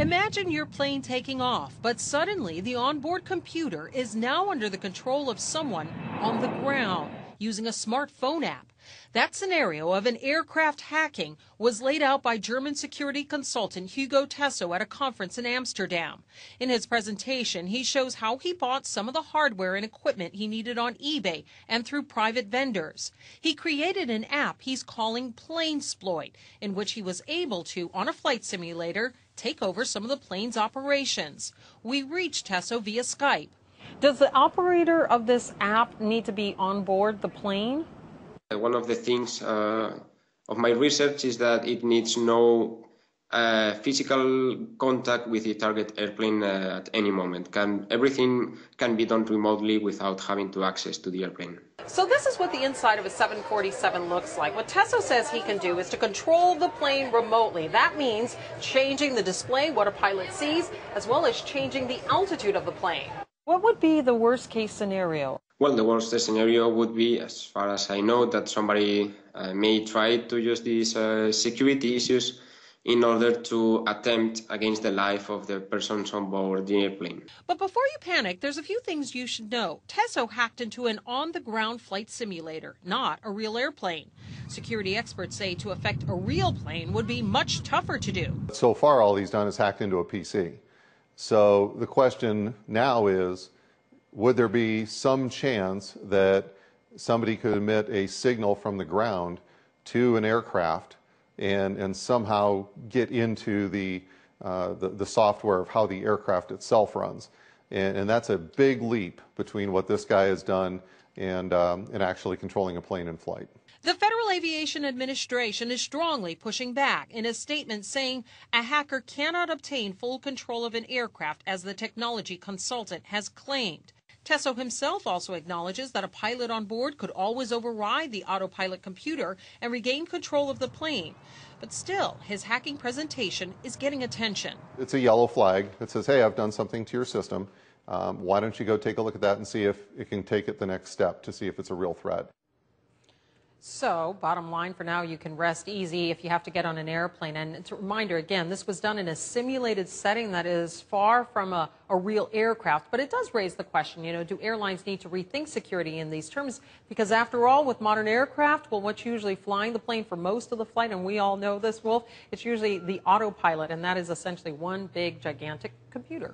Imagine your plane taking off, but suddenly the onboard computer is now under the control of someone on the ground using a smartphone app. That scenario of an aircraft hacking was laid out by German security consultant Hugo Tesso at a conference in Amsterdam. In his presentation, he shows how he bought some of the hardware and equipment he needed on eBay and through private vendors. He created an app he's calling Planesploit, in which he was able to, on a flight simulator, take over some of the plane's operations. We reached Tesso via Skype. Does the operator of this app need to be on board the plane? One of the things of my research is that it needs no physical contact with the target airplane at any moment. Everything can be done remotely without having to access to the airplane. So this is what the inside of a 747 looks like. What Tesso says he can do is to control the plane remotely. That means changing the display, what a pilot sees, as well as changing the altitude of the plane. What would be the worst case scenario? Well, the worst case scenario would be, as far as I know, that somebody may try to use these security issues in order to attempt against the life of the persons on board the airplane. But before you panic, there's a few things you should know. Tesso hacked into an on-the-ground flight simulator, not a real airplane. Security experts say to affect a real plane would be much tougher to do. So far, all he's done is hacked into a PC. So the question now is, would there be some chance that somebody could emit a signal from the ground to an aircraft and somehow get into the software of how the aircraft itself runs? And that's a big leap between what this guy has done and actually controlling a plane in flight. The Federal Aviation Administration is strongly pushing back in a statement saying a hacker cannot obtain full control of an aircraft, as the technology consultant has claimed. Tesso himself also acknowledges that a pilot on board could always override the autopilot computer and regain control of the plane. But still, his hacking presentation is getting attention. It's a yellow flag that says, hey, I've done something to your system. Why don't you go take a look at that and see if it can take it the next step to see if it's a real threat. So, bottom line for now, you can rest easy if you have to get on an airplane. And it's a reminder, again, this was done in a simulated setting that is far from a real aircraft. But it does raise the question, do airlines need to rethink security in these terms? Because after all, with modern aircraft, well, what's usually flying the plane for most of the flight, and we all know this, Wolf, it's usually the autopilot, and that is essentially one big, gigantic computer.